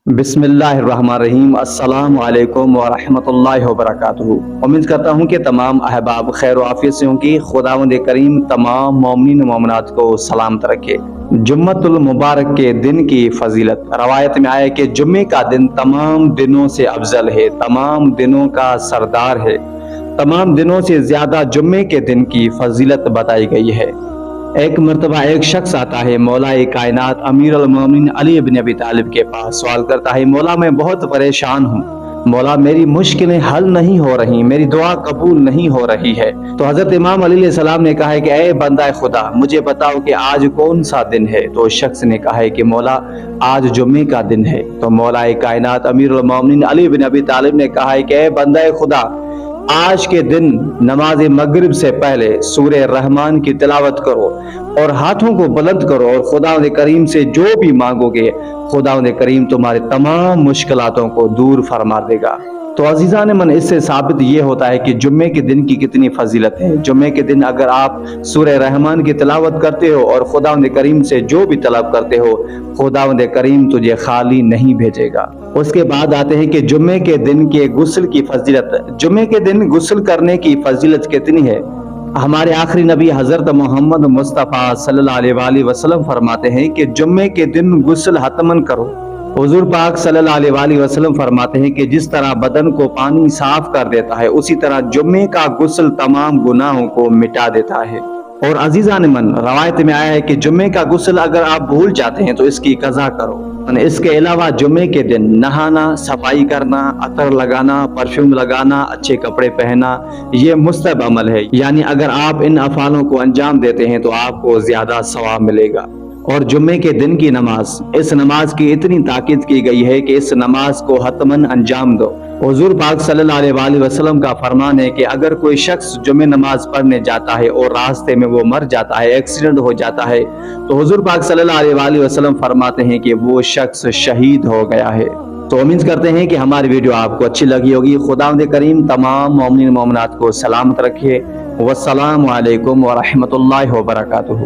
بسم اللہ الرحمن الرحیم۔ السلام علیکم ورحمۃ اللہ وبرکاتہ۔ امید کرتا ہوں کہ تمام احباب خیر و عافیت سے ہوں گی۔ خداوند کریم تمام مومنین و مومنات کو سلامت رکھے۔ جمعۃ المبارک کے دن کی فضیلت۔ روایت میں آیا کہ جمعے کا دن تمام دنوں سے افضل ہے، تمام دنوں کا سردار ہے، تمام دنوں سے زیادہ جمعے کے دن کی فضیلت بتائی گئی ہے۔ ایک مرتبہ ایک شخص آتا ہے مولا کائنات امیر المومنین علی بن ابی طالب کے پاس، سوال کرتا ہے مولا میں بہت پریشان ہوں، مولا میری مشکلیں حل نہیں ہو رہی، میری دعا قبول نہیں ہو رہی ہے۔ تو حضرت امام علی علیہ السلام نے کہا ہے کہ اے بندہ خدا مجھے بتاؤ کہ آج کون سا دن ہے؟ تو اس شخص نے کہا ہے کہ مولا آج جمعے کا دن ہے۔ تو مولا کائنات امیر المومنین علی بن ابی طالب نے کہا ہے کہ اے بندہ خدا آج کے دن نماز مغرب سے پہلے سورہ رحمان کی تلاوت کرو اور ہاتھوں کو بلند کرو، اور خداوند کریم سے جو بھی مانگو گے خداوند کریم تمہارے تمام مشکلاتوں کو دور فرما دے گا۔ تو عزیزان من، اس سے ثابت یہ ہوتا ہے کہ جمعے کے دن کی کتنی فضیلت ہے۔ جمعے کے دن اگر آپ سورہ رحمان کی تلاوت کرتے ہو اور خداوند کریم سے جو بھی طلب کرتے ہو خداوند کریم تجھے خالی نہیں بھیجے گا۔ اس کے بعد آتے ہیں کہ جمعے کے دن کے غسل کی فضیلت۔ جمعے کے دن غسل کرنے کی فضیلت کتنی ہے؟ ہمارے آخری نبی حضرت محمد مصطفیٰ صلی اللہ علیہ وآلہ وسلم فرماتے ہیں کہ جمعے کے دن غسل حتماً کرو۔ حضور پاک صلی اللہ علیہ وآلہ وسلم فرماتے ہیں کہ جس طرح بدن کو پانی صاف کر دیتا ہے اسی طرح جمعے کا غسل تمام گناہوں کو مٹا دیتا ہے۔ اور عزیزان من، روایت میں آیا ہے کہ جمعے کا غسل اگر آپ بھول جاتے ہیں تو اس کی قضا کرو۔ اس کے علاوہ جمعے کے دن نہانا، صفائی کرنا، عطر لگانا، پرفیوم لگانا، اچھے کپڑے پہننا یہ مستحب عمل ہے، یعنی اگر آپ ان افعالوں کو انجام دیتے ہیں تو آپ کو زیادہ ثواب ملے گا۔ اور جمعے کے دن کی نماز، اس نماز کی اتنی تاکید کی گئی ہے کہ اس نماز کو حتماً انجام دو۔ حضور پاک صلی اللہ علیہ وآلہ وسلم کا فرمان ہے کہ اگر کوئی شخص جمعہ نماز پڑھنے جاتا ہے اور راستے میں وہ مر جاتا ہے، ایکسیڈنٹ ہو جاتا ہے، تو حضور پاک صلی اللہ علیہ وآلہ وسلم فرماتے ہیں کہ وہ شخص شہید ہو گیا ہے۔ تو امید کرتے ہیں کہ ہماری ویڈیو آپ کو اچھی لگی ہوگی۔ خداوند کریم تمام مومنین مومنات کو سلامت رکھے۔ والسلام علیکم ورحمۃ اللہ وبرکاتہ۔